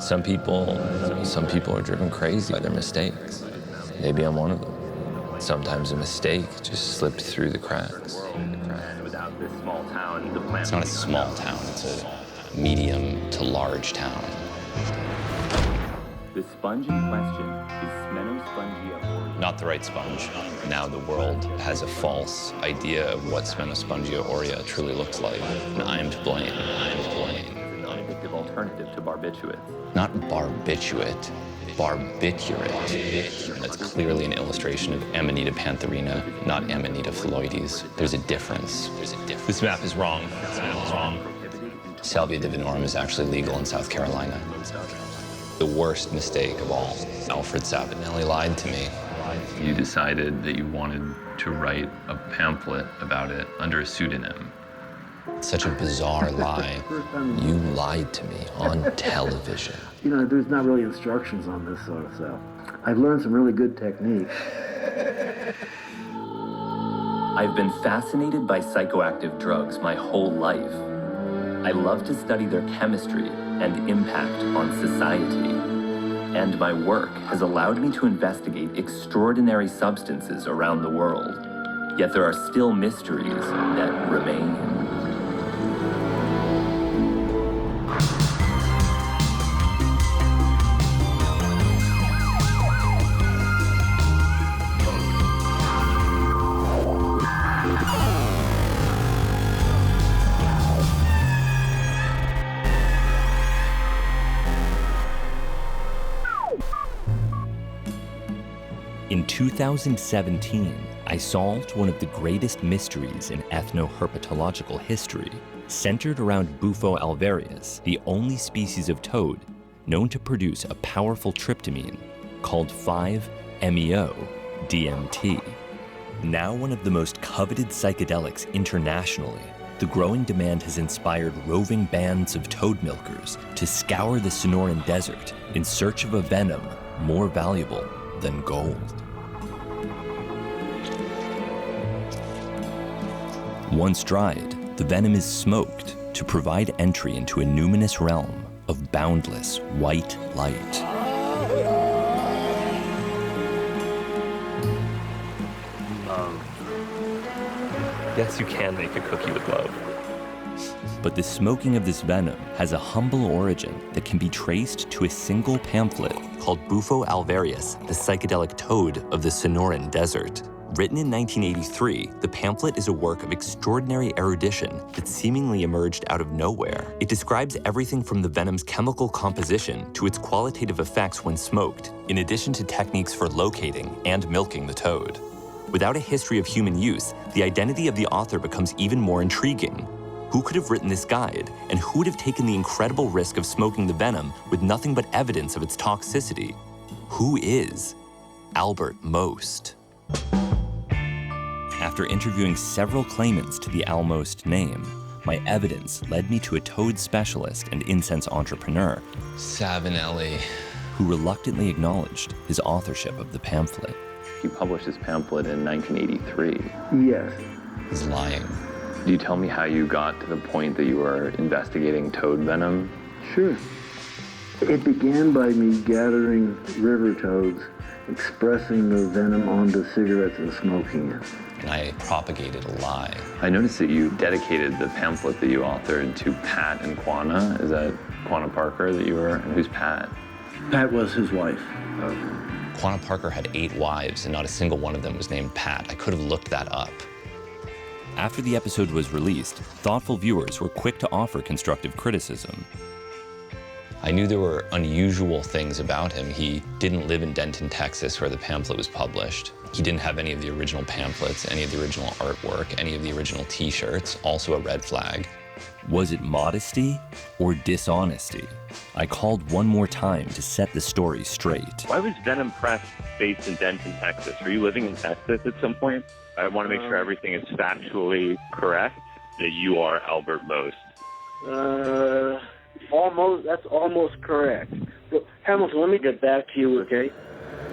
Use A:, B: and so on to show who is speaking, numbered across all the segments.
A: Some people are driven crazy by their mistakes. Maybe I'm one of them. Sometimes a mistake just slipped through the cracks.
B: It's not a small town, it's a medium to large town.
C: The sponge in question is Smenospongia.
B: Not the right sponge. Now the world has a false idea of what Smenospongia aurea truly looks like. And I'm to blame.
C: An addictive alternative to barbiturates.
B: Not barbiturate, barbiturate. That's clearly an illustration of Amanita pantherina, not Amanita phalloides. There's a difference. This map is wrong. Salvia divinorum is actually legal in South Carolina. The worst mistake of all. Alfred Savinelli lied to me. You decided that you wanted to write a pamphlet about it under a pseudonym. Such a bizarre lie.
A: You lied to me on television.
D: You know, there's not really instructions on this sort of stuff. I've learned some really good techniques.
C: I've been fascinated by psychoactive drugs my whole life. I love to study their chemistry and impact on society. And my work has allowed me to investigate extraordinary substances around the world. Yet there are still mysteries that remain.
E: In 2017, I solved one of the greatest mysteries in ethnoherpetological history, centered around Bufo alvarius, the only species of toad known to produce a powerful tryptamine called 5-MeO-DMT. Now one of the most coveted psychedelics internationally, the growing demand has inspired roving bands of toad milkers to scour the Sonoran Desert in search of a venom more valuable than gold. Once dried, the venom is smoked to provide entry into a numinous realm of boundless white light.
F: Yes, you can make a cookie with love.
E: But the smoking of this venom has a humble origin that can be traced to a single pamphlet called Bufo alvarius, the psychedelic toad of the Sonoran Desert. Written in 1983, the pamphlet is a work of extraordinary erudition that seemingly emerged out of nowhere. It describes everything from the venom's chemical composition to its qualitative effects when smoked, in addition to techniques for locating and milking the toad. Without a history of human use, the identity of the author becomes even more intriguing. Who could have written this guide, and who would have taken the incredible risk of smoking the venom with nothing but evidence of its toxicity? Who is Albert Most? After interviewing several claimants to the Almost name, my evidence led me to a toad specialist and incense entrepreneur,
A: Savinelli.
E: who reluctantly acknowledged his authorship of the pamphlet.
B: You published this pamphlet in 1983.
D: Yes.
B: He's lying. Can you tell me how you got to the point that you were investigating toad venom?
D: Sure. It began by me gathering river toads, expressing the venom onto cigarettes and smoking it.
B: And I propagated a lie. I noticed that you dedicated the pamphlet that you authored to Pat and Quanah. Is that Quanah Parker that you were? And who's Pat?
D: Pat was his wife.
B: Quanah Parker had 8 wives, and not a single one of them was named Pat. I could have looked that up.
E: After the episode was released, thoughtful viewers were quick to offer constructive criticism.
B: I knew there were unusual things about him. He didn't live in Denton, Texas, where the pamphlet was published. He didn't have any of the original pamphlets, any of the original artwork, any of the original t-shirts, also a red flag.
E: Was it modesty or dishonesty? I called one more time to set the story straight.
F: Why was Venom Press based in Denton, Texas? Are you living in Texas at some point? I want to make sure everything is factually correct, that you are Albert Most.
D: That's almost correct. But Hamilton, let me get back to you, okay?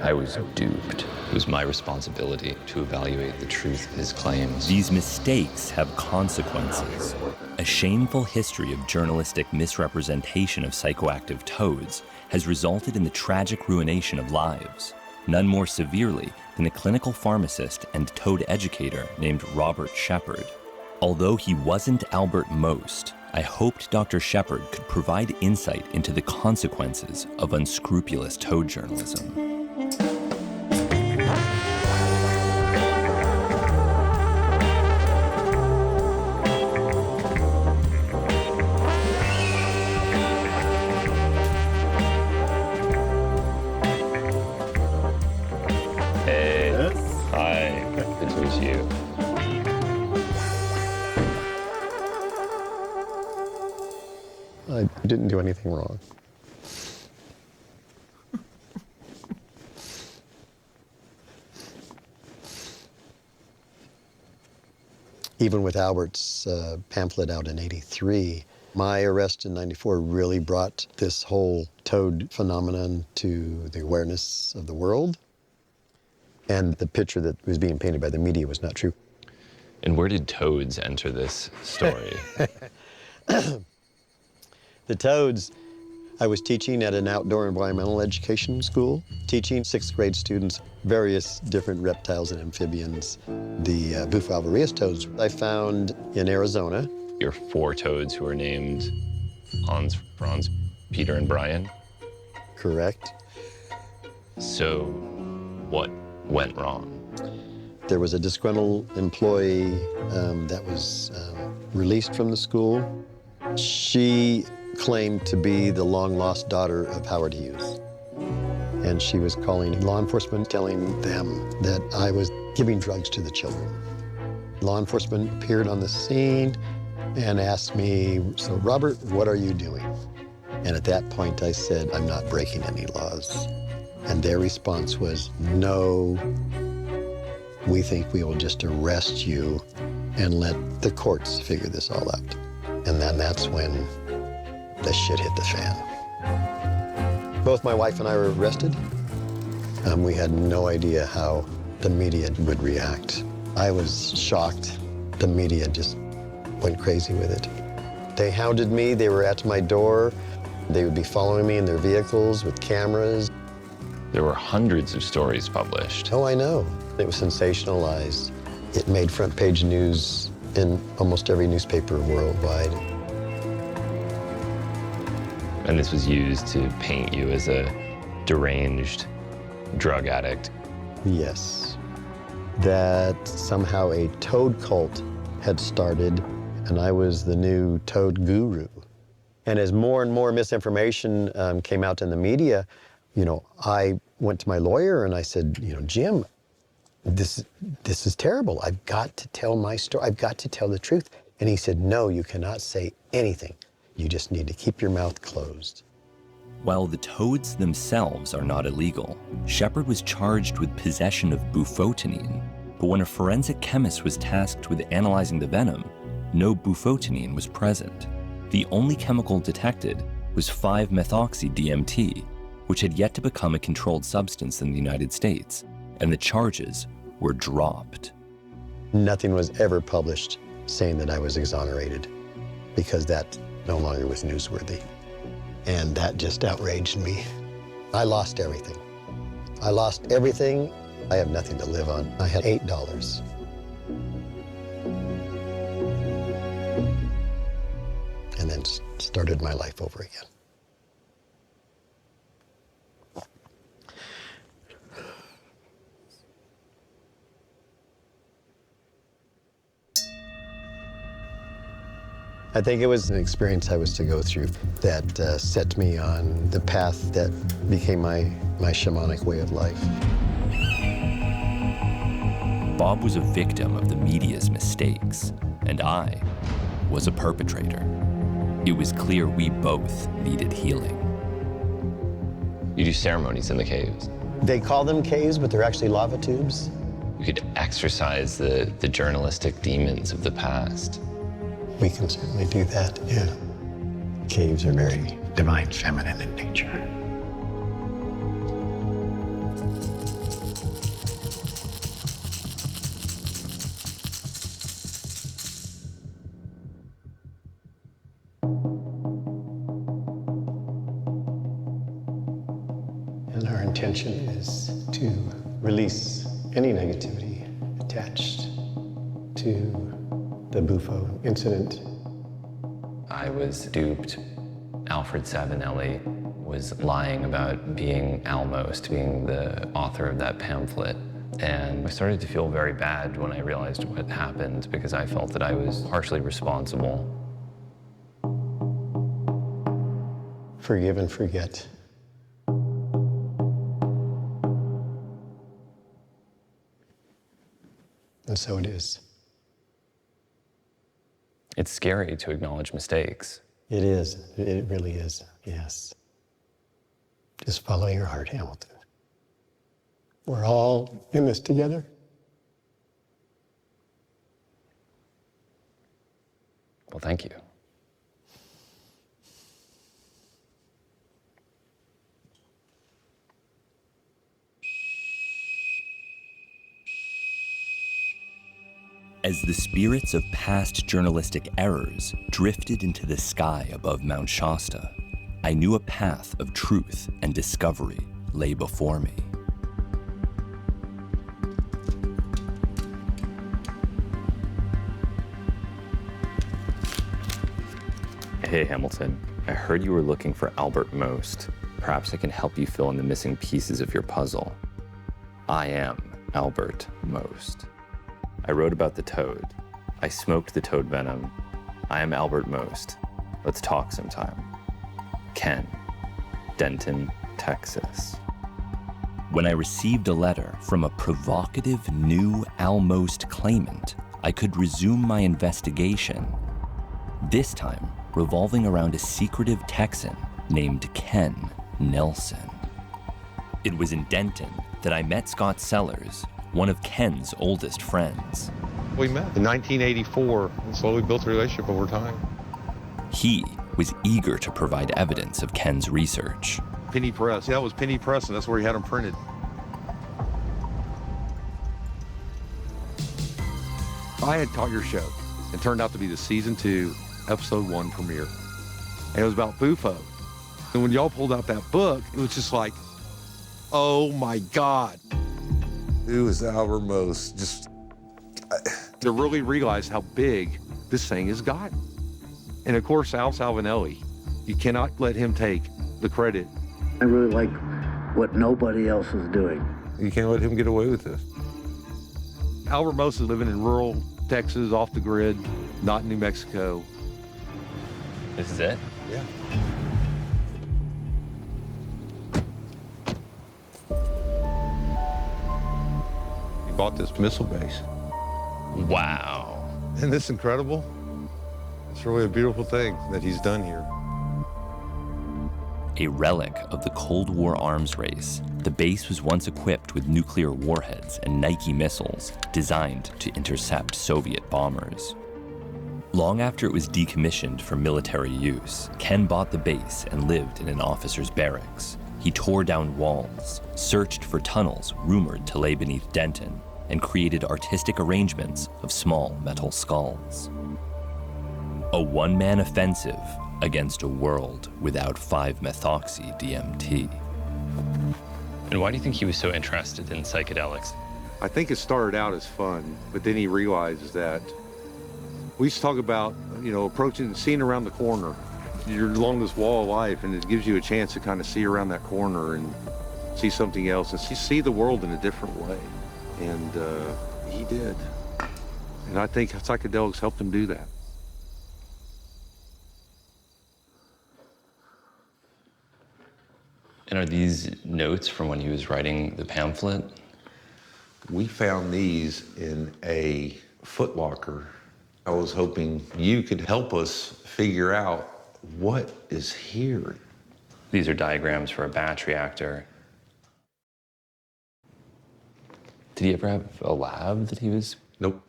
B: I was duped. It was my responsibility to evaluate the truth of his claims.
E: These mistakes have consequences. A shameful history of journalistic misrepresentation of psychoactive toads has resulted in the tragic ruination of lives, none more severely than a clinical pharmacist and toad educator named Robert Shepard. Although he wasn't Albert Most, I hoped Dr. Shepard could provide insight into the consequences of unscrupulous toad journalism.
B: Hey. Hi. Good to meet you.
G: I didn't do anything wrong. Even with Albert's pamphlet out in '83, my arrest in '94 really brought this whole toad phenomenon to the awareness of the world. And the picture that was being painted by the media was not true.
B: And where did toads enter this story?
G: The toads, I was teaching at an outdoor environmental education school, teaching 6th grade students various different reptiles and amphibians. The Bufo alvarius toads I found in Arizona.
B: Your 4 toads who are named Hans, Franz, Peter, and Brian.
G: Correct.
B: So what went wrong?
G: There was a disgruntled employee that was released from the school. She claimed to be the long-lost daughter of Howard Hughes. And she was calling law enforcement, telling them that I was giving drugs to the children. Law enforcement appeared on the scene and asked me, "So Robert, what are you doing?" And at that point I said, "I'm not breaking any laws." And their response was, "No, we think we will just arrest you and let the courts figure this all out." And then that's when the shit hit the fan. Both my wife and I were arrested. We had no idea how the media would react. I was shocked. The media just went crazy with it. They hounded me. They were at my door. They would be following me in their vehicles with cameras.
B: There were hundreds of stories published.
G: Oh, I know. It was sensationalized. It made front page news in almost every newspaper worldwide.
B: And this was used to paint you as a deranged drug addict.
G: Yes. That somehow a toad cult had started, and I was the new toad guru. And as more and more misinformation came out in the media, I went to my lawyer and I said, "Jim, this is terrible. I've got to tell my story. I've got to tell the truth." And he said, "No, you cannot say anything. You just need to keep your mouth closed."
E: While the toads themselves are not illegal, Shepard was charged with possession of bufotenine. But when a forensic chemist was tasked with analyzing the venom, no bufotenine was present. The only chemical detected was 5-methoxy-DMT, which had yet to become a controlled substance in the United States, and the charges were dropped.
G: Nothing was ever published saying that I was exonerated, because that no longer was newsworthy. And that just outraged me. I lost everything. I lost everything. I have nothing to live on. I had $8. And then started my life over again. I think it was an experience I was to go through that set me on the path that became my shamanic way of life.
E: Bob was a victim of the media's mistakes, and I was a perpetrator. It was clear we both needed healing.
B: You do ceremonies in the caves.
G: They call them caves, but they're actually lava tubes.
B: You could exorcise the journalistic demons of the past.
G: We can certainly do that, yeah. Caves are very divine feminine in nature.
H: intention is to release any negativity attached to the Bufo incident.
B: I was duped. Alfred Savinelli was lying about being Almost, being the author of that pamphlet. And I started to feel very bad when I realized what happened because I felt that I was partially responsible.
H: Forgive and forget. And so it is.
B: It's scary to acknowledge mistakes.
H: It is. It really is, yes. Just follow your heart, Hamilton. We're all in this together.
B: Well, thank you.
E: As the spirits of past journalistic errors drifted into the sky above Mount Shasta, I knew a path of truth and discovery lay before me.
A: Hey, Hamilton. I heard you were looking for Albert Most. Perhaps I can help you fill in the missing pieces of your puzzle. I am Albert Most. I wrote about the toad. I smoked the toad venom. I am Albert Most. Let's talk sometime. Ken, Denton, Texas.
E: When I received a letter from a provocative new Almost claimant, I could resume my investigation, this time revolving around a secretive Texan named Ken Nelson. It was in Denton that I met Scott Sellers, one of Ken's oldest friends.
I: We met in 1984 and slowly built a relationship over time.
E: He was eager to provide evidence of Ken's research.
I: Penny Press. Yeah, it was Penny Press, and that's where he had them printed. I had caught your show. It turned out to be the season 2, episode 1 premiere. And it was about Bufo. And when y'all pulled out that book, it was just like, oh my God.
J: Who is Albert Most? Just
I: to really realize how big this thing has gotten. And of course, Al Savinelli, you cannot let him take the credit.
D: I really like what nobody else is doing.
J: You can't let him get away with this.
I: Albert Most is living in rural Texas, off the grid, not in New Mexico.
B: This is it?
I: Yeah. He bought this missile base.
B: Wow.
I: Isn't this incredible? It's really a beautiful thing that he's done here.
E: A relic of the Cold War arms race, the base was once equipped with nuclear warheads and Nike missiles designed to intercept Soviet bombers. Long after it was decommissioned for military use, Ken bought the base and lived in an officer's barracks. He tore down walls, searched for tunnels rumored to lay beneath Denton, and created artistic arrangements of small metal skulls. A one-man offensive against a world without 5-methoxy-DMT.
B: And why do you think he was so interested in psychedelics?
I: I think it started out as fun, but then he realized that we used to talk about, approaching, seeing around the corner. You're along this wall of life, and it gives you a chance to kind of see around that corner and see something else and see the world in a different way. And he did. And I think psychedelics helped him do that.
B: And are these notes from when he was writing the pamphlet?
J: We found these in a footlocker. I was hoping you could help us figure out what is here.
B: These are diagrams for a batch reactor. Did he ever have a lab that he was?
J: Nope.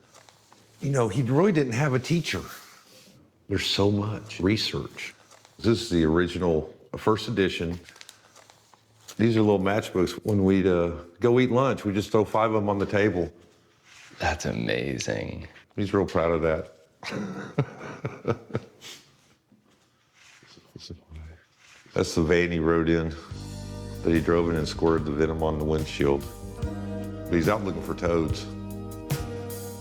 J: He really didn't have a teacher. There's so much research. This is the original first edition. These are little matchbooks. When we'd go eat lunch, we just throw 5 of them on the table.
B: That's amazing.
J: He's real proud of that. That's the van he rode in. But he drove in and squirted the venom on the windshield. But he's out looking for toads.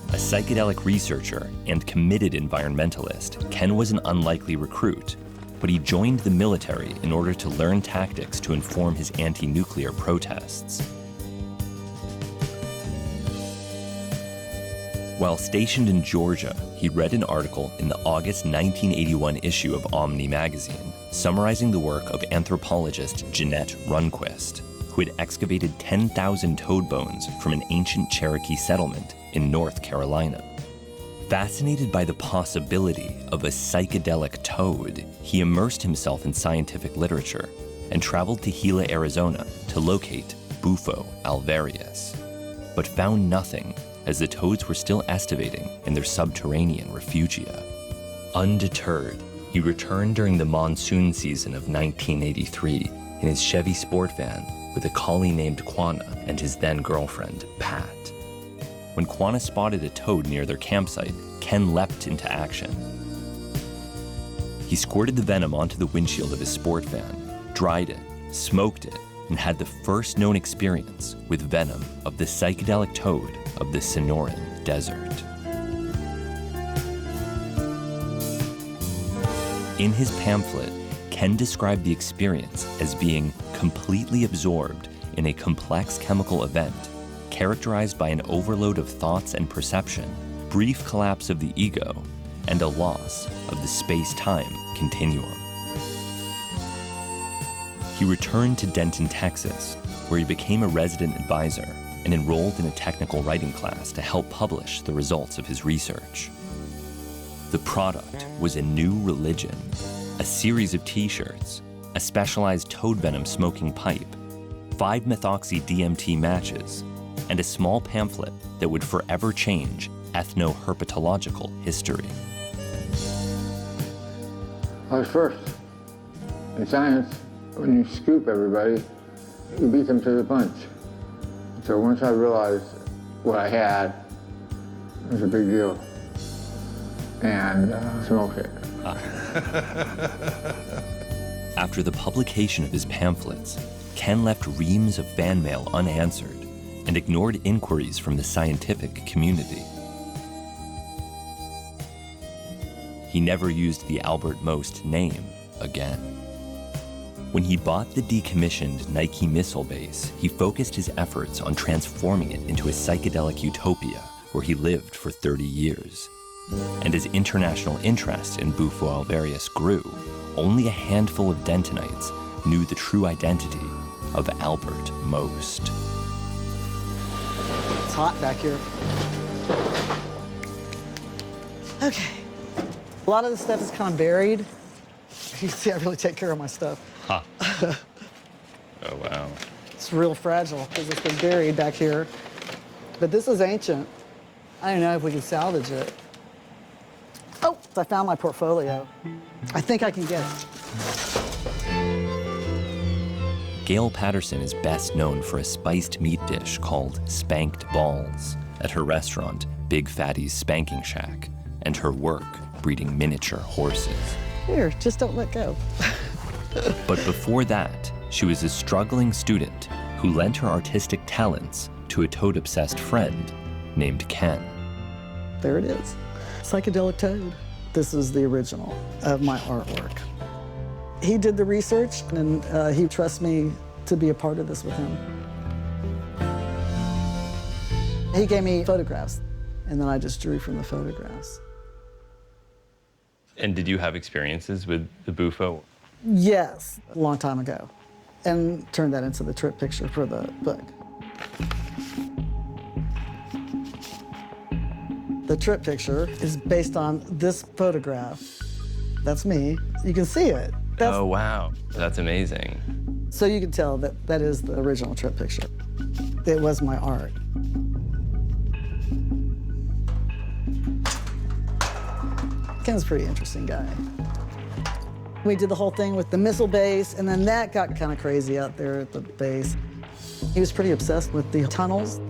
E: A psychedelic researcher and committed environmentalist, Ken was an unlikely recruit, but he joined the military in order to learn tactics to inform his anti-nuclear protests. While stationed in Georgia, he read an article in the August 1981 issue of Omni magazine, summarizing the work of anthropologist Jeanette Runquist, who had excavated 10,000 toad bones from an ancient Cherokee settlement in North Carolina. Fascinated by the possibility of a psychedelic toad, he immersed himself in scientific literature and traveled to Gila, Arizona to locate Bufo alvarius, but found nothing, as the toads were still estivating in their subterranean refugia. Undeterred, he returned during the monsoon season of 1983 in his Chevy sport van with a collie named Quana and his then-girlfriend, Pat. When Quana spotted a toad near their campsite, Ken leapt into action. He squirted the venom onto the windshield of his sport van, dried it, smoked it, and had the first known experience with venom of the psychedelic toad of the Sonoran Desert. In his pamphlet, Ken described the experience as being completely absorbed in a complex chemical event characterized by an overload of thoughts and perception, brief collapse of the ego, and a loss of the space-time continuum. He returned to Denton, Texas, where he became a resident advisor and enrolled in a technical writing class to help publish the results of his research. The product was a new religion, a series of t-shirts, a specialized toad venom smoking pipe, 5-methoxy-DMT matches, and a small pamphlet that would forever change ethno-herpetological history.
K: I was first. In science, when you scoop everybody, you beat them to the punch. So once I realized what I had, it was a big deal. And smoked it.
E: After the publication of his pamphlets, Ken left reams of fan mail unanswered and ignored inquiries from the scientific community. He never used the Albert Most name again. When he bought the decommissioned Nike missile base, he focused his efforts on transforming it into a psychedelic utopia where he lived for 30 years. And as international interest in Bufo alvarius grew, only a handful of Dentonites knew the true identity of Albert Most.
L: It's hot back here. Okay. A lot of this stuff is kind of buried. You can see I really take care of my stuff.
A: Huh. Oh, wow.
L: It's real fragile because it's been buried back here. But this is ancient. I don't know if we can salvage it. Oh, I found my portfolio. I think I can get it.
E: Gail Patterson is best known for a spiced meat dish called spanked balls at her restaurant, Big Fatty's Spanking Shack, and her work breeding miniature horses.
L: Here, just don't let go.
E: But before that, she was a struggling student who lent her artistic talents to a toad-obsessed friend named Ken.
L: There it is. Psychedelic toad. This is the original of my artwork. He did the research, and he trusts me to be a part of this with him. He gave me photographs, and then I just drew from the photographs.
A: And did you have experiences with the Bufo?
L: Yes, a long time ago, and turned that into the trip picture for the book. The trip picture is based on this photograph. That's me. You can see it.
A: Oh, wow. That's amazing.
L: So you can tell that that is the original trip picture. It was my art. Ken's a pretty interesting guy. We did the whole thing with the missile base, and then that got kind of crazy out there at the base. He was pretty obsessed with the tunnels.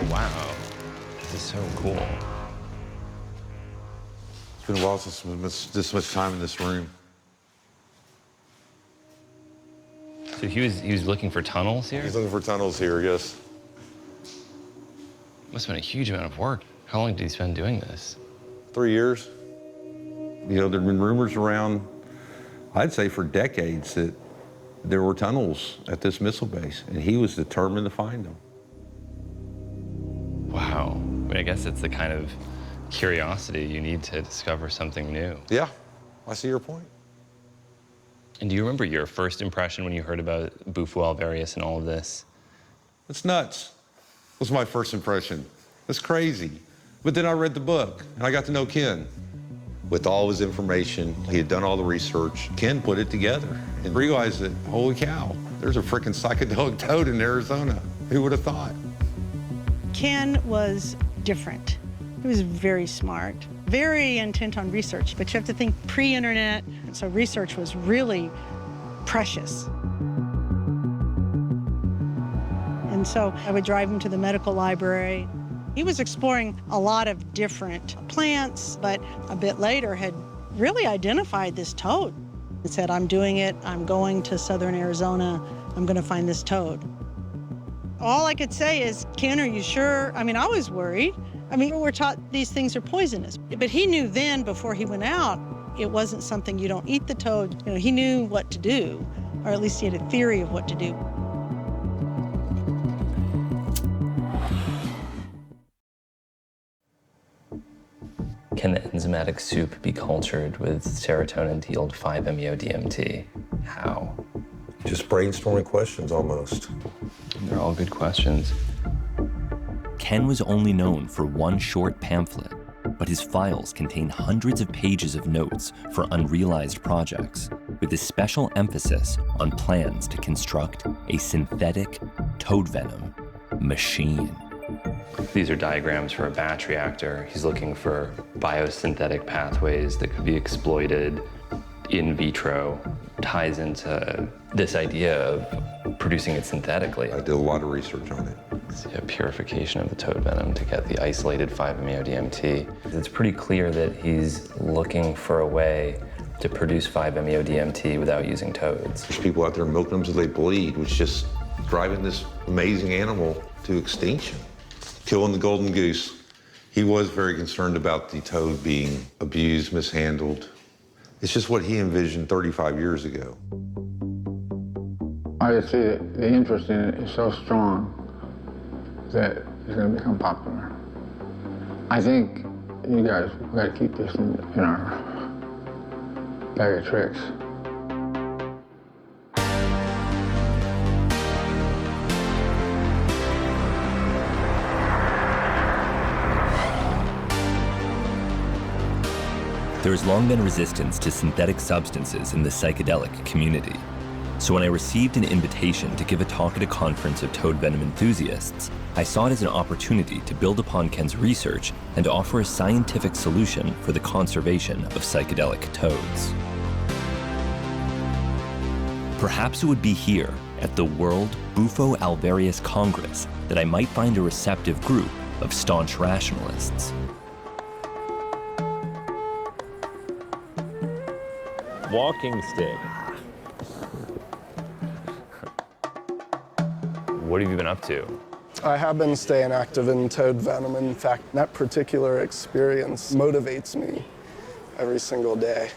B: Oh, wow. This is so cool.
J: It's been a while since we spent this much time in this room.
B: So he was looking for tunnels here?
J: He's looking for tunnels here, yes.
B: Must have been a huge amount of work. How long did he spend doing this?
J: 3 years. You know, there'd been rumors around, I'd say for decades, that there were tunnels at this missile base, and he was determined to find them.
B: Wow. I mean, I guess it's the kind of curiosity you need to discover something new.
J: Yeah, I see your point.
B: And do you remember your first impression when you heard about Bufo alvarius and all of this?
J: It's nuts. Was my first impression. It's crazy. But then I read the book, and I got to know Ken. With all his information, he had done all the research. Ken put it together and realized that, holy cow, there's a freaking psychedelic toad in Arizona. Who would have thought?
M: Ken was different. He was very smart, very intent on research, but you have to think pre-internet, so research was really precious. And so I would drive him to the medical library. He was exploring a lot of different plants, but a bit later had really identified this toad. He said, I'm doing it, I'm going to southern Arizona, I'm gonna find this toad. All I could say is, Ken, are you sure? I mean, I was worried. I mean, we're taught these things are poisonous, but he knew then, before he went out, it wasn't something you don't eat the toad. You know, he knew what to do, or at least he had a theory of what to do.
C: Can the enzymatic soup be cultured with serotonin to yield 5-MeO-DMT? How?
J: Just brainstorming questions almost.
B: They're all good questions.
E: Ken was only known for one short pamphlet, but his files contain hundreds of pages of notes for unrealized projects, with a special emphasis on plans to construct a synthetic toad venom machine.
B: These are diagrams for a batch reactor. He's looking for biosynthetic pathways that could be exploited in vitro. Ties into this idea of producing it synthetically.
J: I did a lot of research on it.
B: It's a purification of the toad venom to get the isolated 5-MeO-DMT. It's pretty clear that he's looking for a way to produce 5-MeO-DMT without using toads.
J: There's people out there milking them till they bleed, which is just driving this amazing animal to extinction. Killing the golden goose. He was very concerned about the toad being abused, mishandled. It's just what he envisioned 35 years ago.
K: I just see that the interest in it is so strong that it's going to become popular. I think you guys got to keep this in our bag of tricks.
E: There has long been resistance to synthetic substances in the psychedelic community. So when I received an invitation to give a talk at a conference of toad venom enthusiasts, I saw it as an opportunity to build upon Ken's research and offer a scientific solution for the conservation of psychedelic toads. Perhaps it would be here, at the World Bufo alvarius Congress, that I might find a receptive group of staunch rationalists.
A: Walking stick.
B: What have you been up to?
N: I have been staying active in toad venom. In fact, that particular experience motivates me every single day.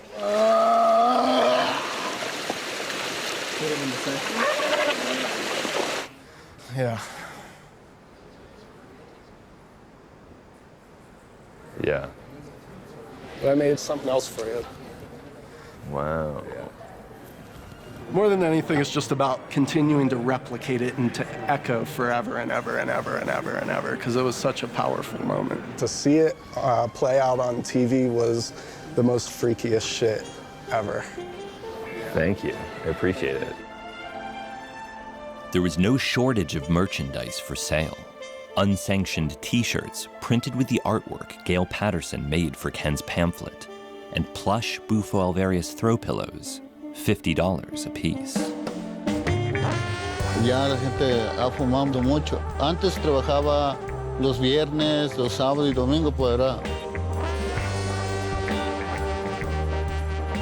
N: Yeah.
B: Yeah.
N: But I made something else for you.
B: Wow.
N: More than anything, it's just about continuing to replicate it and to echo forever and ever and ever and ever and ever, because it was such a powerful moment. To see it play out on TV was the most freakiest shit ever.
B: Thank you. I appreciate it.
E: There was no shortage of merchandise for sale. Unsanctioned t-shirts printed with the artwork Gail Patterson made for Ken's pamphlet, and plush Bufo alvarius throw pillows, $50 a piece.
O: Ya la gente ha fumado mucho. Antes trabajaba los viernes, los sábados y domingos, pues era.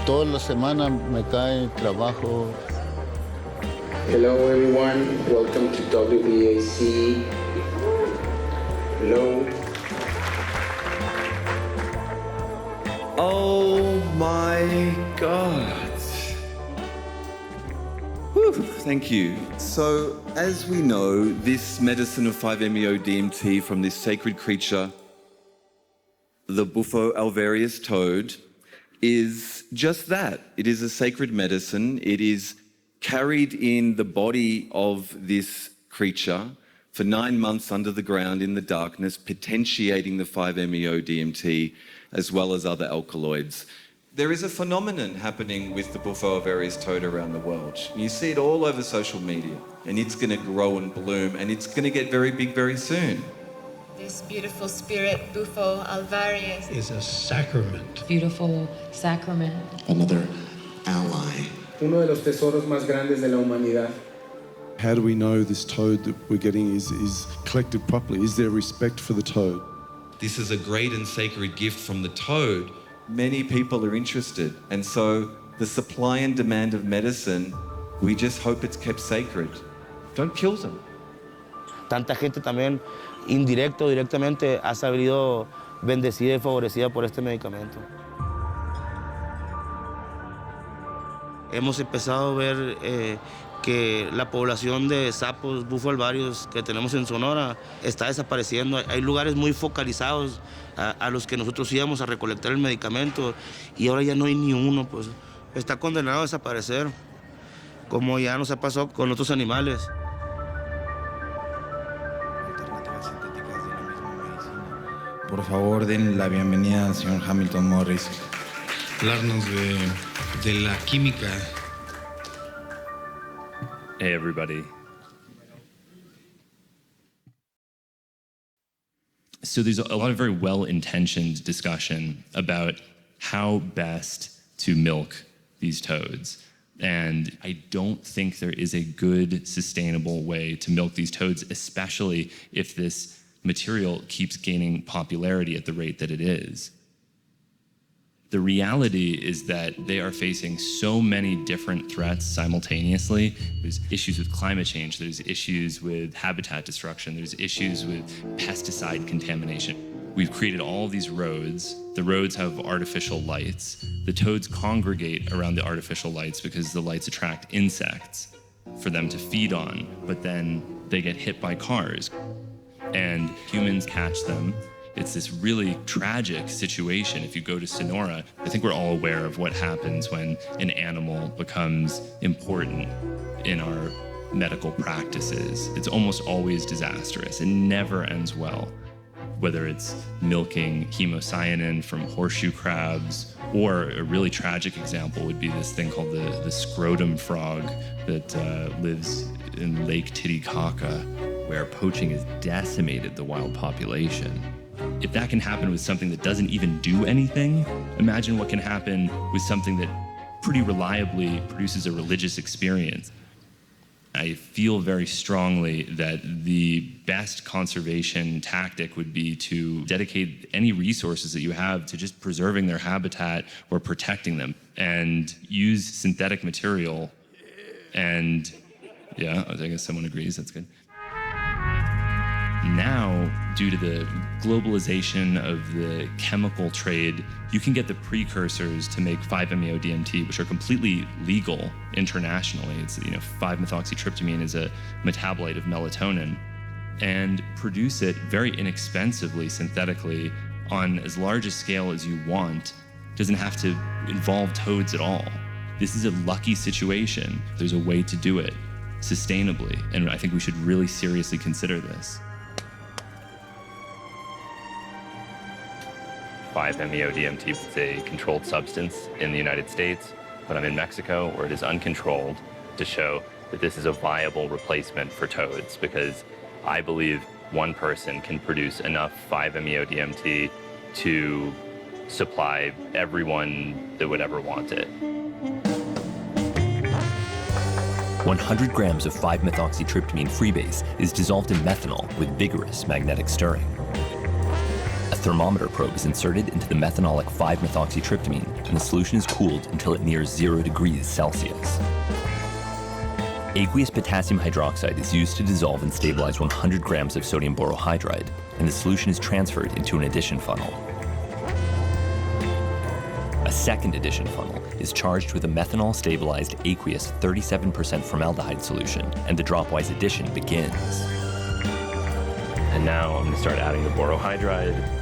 O: Toda la semana me cae trabajo.
P: Hello everyone, welcome to WBAC. Hello.
Q: Oh my God. Whew, thank you. So, as we know, this medicine of 5-MeO-DMT from this sacred creature, the Bufo alvarius toad, is just that. It is a sacred medicine. It is carried in the body of this creature for 9 months under the ground in the darkness, potentiating the 5-MeO-DMT as well as other alkaloids. There is a phenomenon happening with the Bufo alvarius toad around the world. You see it all over social media, and it's going to grow and bloom, and it's going to get very big very soon.
R: This beautiful spirit, Bufo alvarius,
S: is a sacrament.
R: Beautiful sacrament.
S: Another ally.
P: Uno de los tesoros más grandes de la humanidad.
T: How do we know this toad that we're getting is collected properly? Is there respect for the toad?
Q: This is a great and sacred gift from the toad. Many people are interested, and so the supply and demand of medicine, we just hope it's kept sacred. Don't kill them.
U: Tanta gente también, indirecto o directamente, ha salido bendecida y favorecida por este medicamento. Hemos empezado a ver que la población de sapos Bufo alvarius que tenemos en Sonora está desapareciendo. Hay lugares muy focalizados a los que nosotros íbamos a recolectar el medicamento y ahora ya no hay ni uno, pues está condenado a desaparecer, como ya nos ha pasado con otros animales.
V: Por favor, den la bienvenida al señor Hamilton Morris. Hablarnos de la química.
E: Hey, everybody. So there's a lot of very well-intentioned discussion about how best to milk these toads. And I don't think there is a good, sustainable way to milk these toads, especially if this material keeps gaining popularity at the rate that it is. The reality is that they are facing so many different threats simultaneously. There's issues with climate change, there's issues with habitat destruction, there's issues with pesticide contamination. We've created all of these roads. The roads have artificial lights. The toads congregate around the artificial lights because the lights attract insects for them to feed on, but then they get hit by cars and humans catch them. It's this really tragic situation. If you go to Sonora, I think we're all aware of what happens when an animal becomes important in our medical practices. It's almost always disastrous. It never ends well. Whether it's milking hemocyanin from horseshoe crabs, or a really tragic example would be this thing called the scrotum frog that lives in Lake Titicaca, where poaching has decimated the wild population. If that can happen with something that doesn't even do anything, imagine what can happen with something that pretty reliably produces a religious experience. I feel very strongly that the best conservation tactic would be to dedicate any resources that you have to just preserving their habitat or protecting them, and use synthetic material. And yeah, I guess someone agrees, that's good. Now, due to the globalization of the chemical trade, you can get the precursors to make 5-MeO-DMT, which are completely legal internationally. It's, 5-methoxytryptamine is a metabolite of melatonin, and produce it very inexpensively synthetically on as large a scale as you want. Doesn't have to involve toads at all. This is a lucky situation. There's a way to do it sustainably, and I think we should really seriously consider this.
A: 5-MeO-DMT is a controlled substance in the United States, but I'm in Mexico where it is uncontrolled, to show that this is a viable replacement for toads, because I believe one person can produce enough 5-MeO-DMT to supply everyone that would ever want it.
E: 100 grams of 5-methoxytryptamine freebase is dissolved in methanol with vigorous magnetic stirring. A thermometer probe is inserted into the methanolic 5-methoxytryptamine, and the solution is cooled until it nears 0 degrees Celsius. Aqueous potassium hydroxide is used to dissolve and stabilize 100 grams of sodium borohydride, and the solution is transferred into an addition funnel. A second addition funnel is charged with a methanol-stabilized aqueous 37% formaldehyde solution, and the dropwise addition begins.
A: And now I'm going to start adding the borohydride.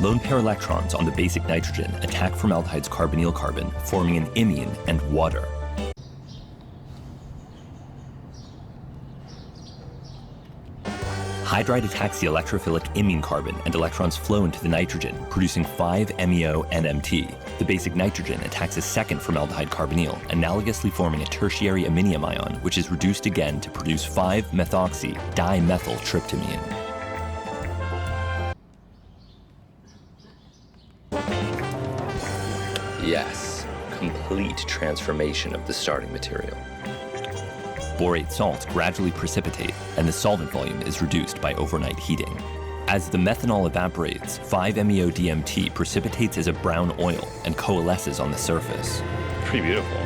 E: Lone pair electrons on the basic nitrogen attack formaldehyde's carbonyl carbon, forming an imine and water. Hydride attacks the electrophilic imine carbon, and electrons flow into the nitrogen, producing 5-MeO-NMT. The basic nitrogen attacks a second formaldehyde carbonyl, analogously forming a tertiary iminium ion, which is reduced again to produce 5-methoxy-dimethyltryptamine.
A: Yes, complete transformation of the starting material.
E: Borate salts gradually precipitate, and the solvent volume is reduced by overnight heating. As the methanol evaporates, 5-MeO-DMT precipitates as a brown oil and coalesces on the surface.
A: Pretty beautiful.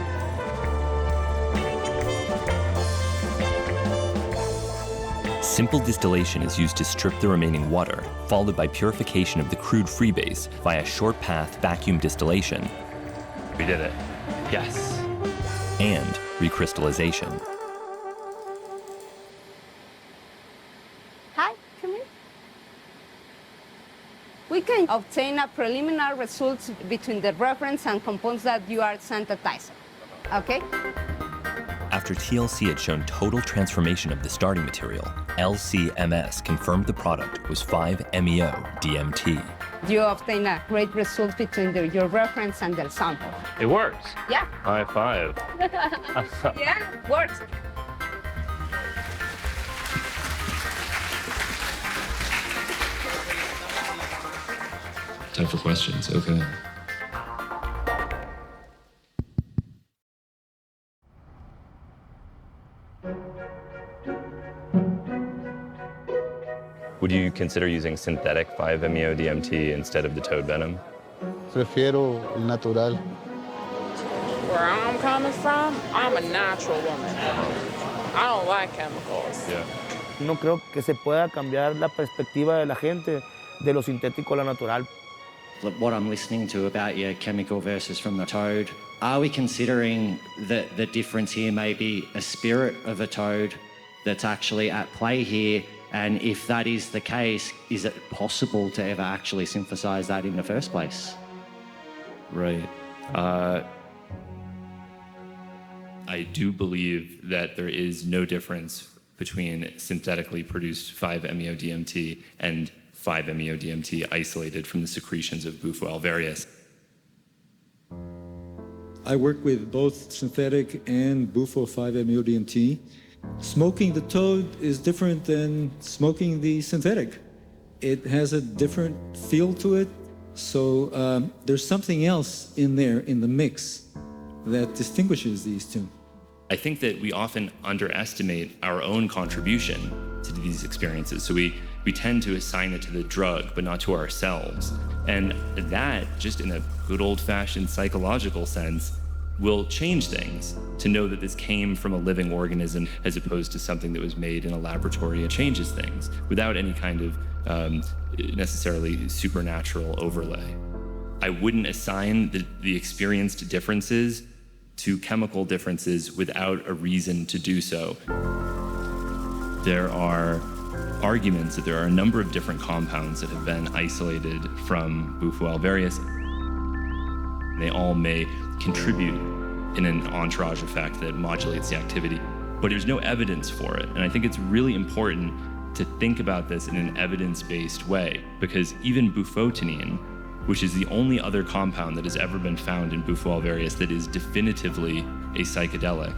E: Simple distillation is used to strip the remaining water, followed by purification of the crude freebase via short-path vacuum distillation.
A: We did it. Yes.
E: And recrystallization.
F: Hi, come here. We can obtain a preliminary results between the reference and compounds that you are synthesizing. Okay?
E: After TLC had shown total transformation of the starting material, LC-MS confirmed the product was 5-MeO-DMT.
F: You obtain a great result between your reference and the sample.
A: It works.
F: Yeah.
A: High five.
F: Yeah, works.
B: Time for questions. Okay.
A: Would you consider using synthetic 5-MeO-DMT instead of the toad venom?
O: Prefiero el natural.
G: Where I'm coming from, I'm a natural woman. I don't like chemicals.
A: Yeah.
U: No creo que se pueda cambiar la perspectiva de la gente de lo sintético a lo natural.
W: What I'm listening to about your chemical versus from the toad, are we considering that the difference here may be a spirit of a toad that's actually at play here? And if that is the case, is it possible to ever actually synthesize that in the first place?
B: Right. I do believe that there is no difference between synthetically produced 5-MeO-DMT and 5-MeO-DMT isolated from the secretions of Bufo alvarius.
X: I work with both synthetic and Bufo 5-MeO-DMT. Smoking the toad is different than smoking the synthetic. It has a different feel to it, so there's something else in there in the mix that distinguishes these two.
B: I think that we often underestimate our own contribution to these experiences. So we tend to assign it to the drug, but not to ourselves. And that, just in a good old-fashioned psychological sense, will change things. To know that this came from a living organism as opposed to something that was made in a laboratory, it changes things without any kind of necessarily supernatural overlay. I wouldn't assign the experienced differences to chemical differences without a reason to do so. There are arguments that there are a number of different compounds that have been isolated from Bufo alvarius. They all may contribute in an entourage effect that modulates the activity, but there's no evidence for it. And I think it's really important to think about this in an evidence-based way, because even bufotenine,
E: which is the only other compound that has ever been found in Bufo alvarius that is definitively a psychedelic,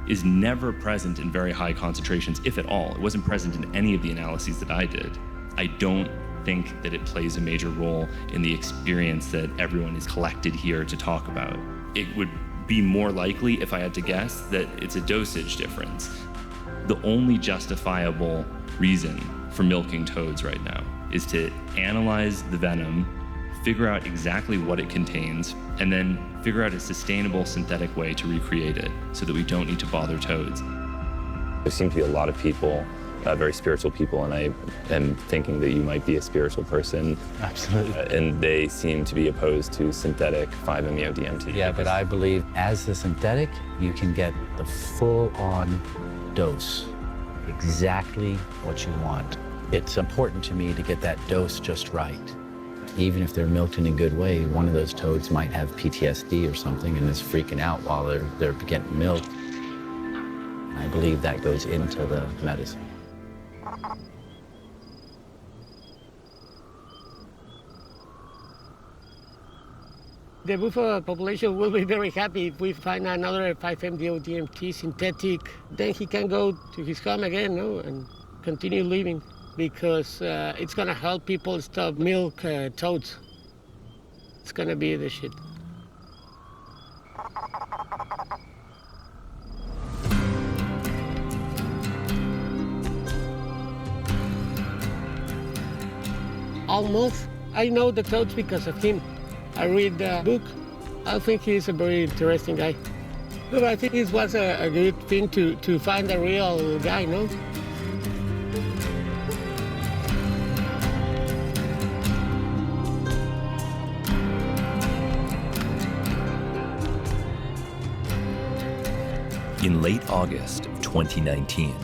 E: is never present in very high concentrations, if at all. It wasn't present in any of the analyses that I did. I don't think that it plays a major role in the experience that everyone is collected here to talk about. It would be more likely, if I had to guess, that it's a dosage difference. The only justifiable reason for milking toads right now is to analyze the venom, figure out exactly what it contains, and then figure out a sustainable synthetic way to recreate it so that we don't need to bother toads.
A: There seem to be a lot of people, very spiritual people, and I am thinking that you might be a spiritual person.
D: Absolutely.
A: And they seem to be opposed to synthetic 5-MeO-DMT.
D: Yeah, but I believe as the synthetic, you can get the full-on dose, exactly what you want. It's important to me to get that dose just right. Even if they're milked in a good way, one of those toads might have PTSD or something and is freaking out while they're getting milked. I believe that goes into the medicine.
H: The buffalo population will be very happy if we find another 5-MeO-DMT synthetic. Then he can go to his home again, no, and continue living, because it's gonna help people stop milk toads. It's gonna be the shit. Almost, I know the toads because of him. I read the book. I think he's a very interesting guy. But I think it was a good thing to find a real guy, no?
E: In late August of 2019,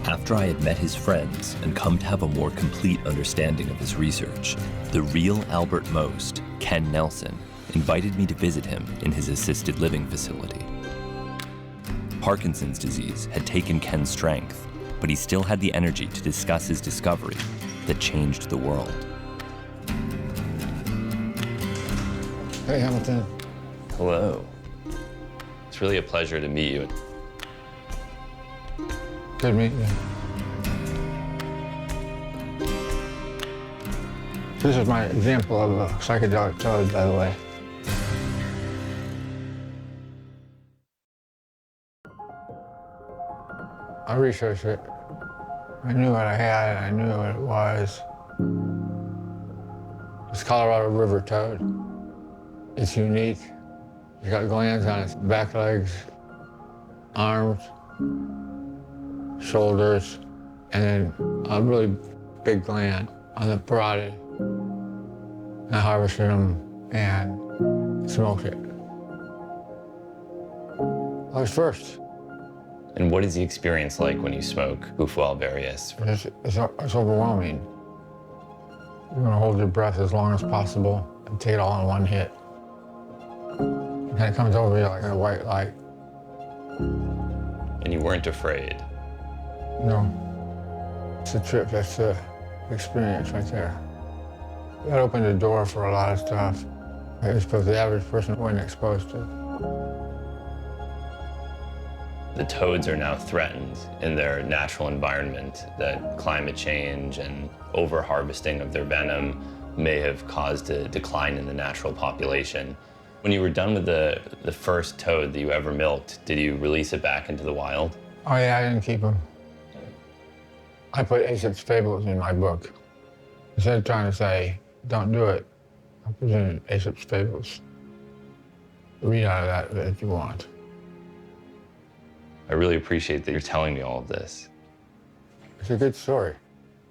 E: after I had met his friends and come to have a more complete understanding of his research, the real Albert Most, Ken Nelson, invited me to visit him in his assisted living facility. Parkinson's disease had taken Ken's strength, but he still had the energy to discuss his discovery that changed the world.
K: Hey, Hamilton.
B: Hello. It's really a pleasure to meet you.
K: Good meeting you. This is my example of a psychedelic toad, by the way. I researched it. I knew what I had, and I knew what it was. It's Colorado River toad. It's unique. It's got glands on its back legs, arms, shoulders, and then a really big gland on the parotid. I harvested them and smoked it. I was first.
B: And what is the experience like when you smoke Bufo alvarius?
K: It's overwhelming. You want to hold your breath as long as possible and take it all in one hit. And it comes over you like a white light.
B: And you weren't afraid?
K: No. It's a trip. That's the experience right there. That opened the door for a lot of stuff I suppose the average person wasn't exposed to.
B: The toads are now threatened in their natural environment, that climate change and over-harvesting of their venom may have caused a decline in the natural population. When you were done with the first toad that you ever milked, did you release it back into the wild?
K: Oh yeah, I didn't keep them. I put Aesop's fables in my book. Instead of trying to say, don't do it, I put in Aesop's fables. Read out of that if you want.
B: I really appreciate that you're telling me all of this.
K: It's a good story.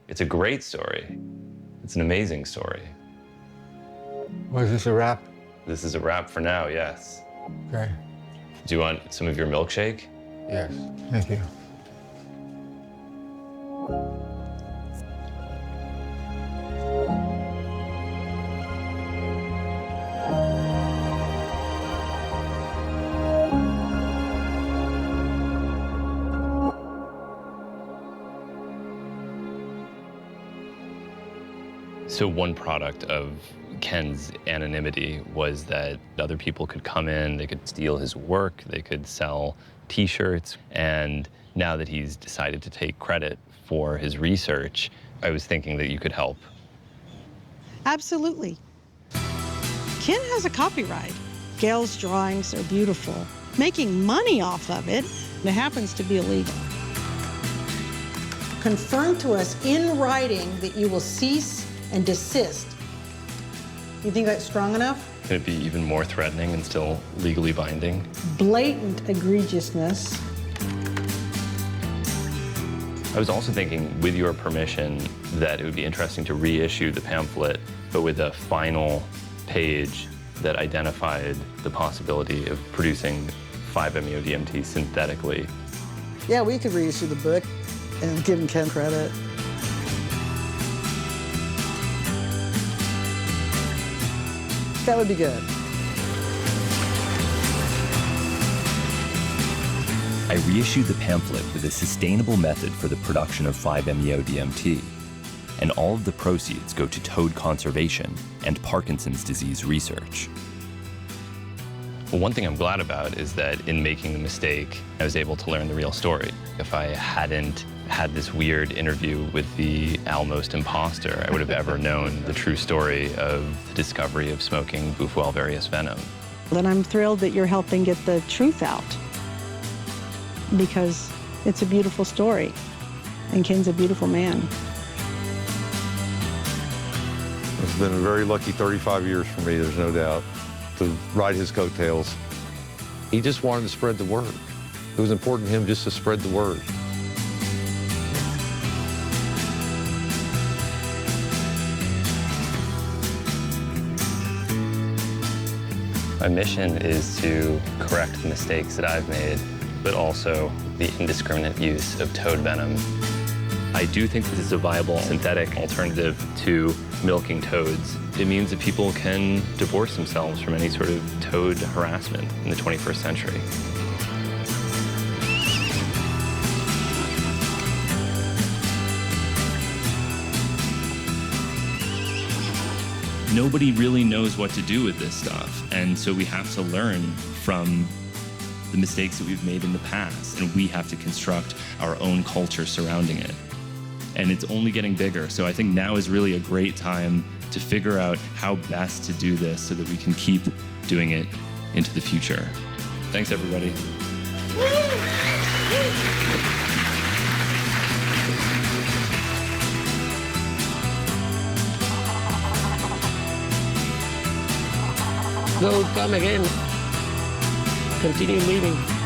B: It's a great story. It's an amazing story.
K: Well, is this a wrap?
B: This is a wrap for now, yes.
K: Okay.
B: Do you want some of your milkshake?
K: Yes, thank you.
B: So one product of Ken's anonymity was that other people could come in, they could steal his work, they could sell T-shirts, and now that he's decided to take credit for his research, I was thinking that you could help.
C: Absolutely. Ken has a copyright. Gail's drawings are beautiful. Making money off of it, it happens to be illegal.
I: Confirm to us in writing that you will cease and desist. You think that's strong enough?
B: Could it be even more threatening and still legally binding?
I: Blatant egregiousness.
B: I was also thinking, with your permission, that it would be interesting to reissue the pamphlet, but with a final page that identified the possibility of producing 5-MeO-DMT synthetically.
C: Yeah, we could reissue the book and give Ken credit. That would be good.
E: I reissued the pamphlet with a sustainable method for the production of 5-MeO-DMT, and all of the proceeds go to toad conservation and Parkinson's disease research.
B: Well, one thing I'm glad about is that in making the mistake, I was able to learn the real story. If I hadn't had this weird interview with the almost imposter, I would have ever known the true story of the discovery of smoking Bufo alvarius venom.
C: Then I'm thrilled that you're helping get the truth out, because it's a beautiful story, and Ken's a beautiful man.
J: It's been a very lucky 35 years for me, there's no doubt, to ride his coattails. He just wanted to spread the word. It was important to him just to spread the word.
B: My mission is to correct the mistakes that I've made, but also the indiscriminate use of toad venom. I do think this is a viable synthetic alternative to milking toads. It means that people can divorce themselves from any sort of toad harassment in the 21st century.
E: Nobody really knows what to do with this stuff, and so we have to learn from the mistakes that we've made in the past, and we have to construct our own culture surrounding it. And it's only getting bigger, so I think now is really a great time to figure out how best to do this so that we can keep doing it into the future. Thanks, everybody.
H: Go, come again. Continue living.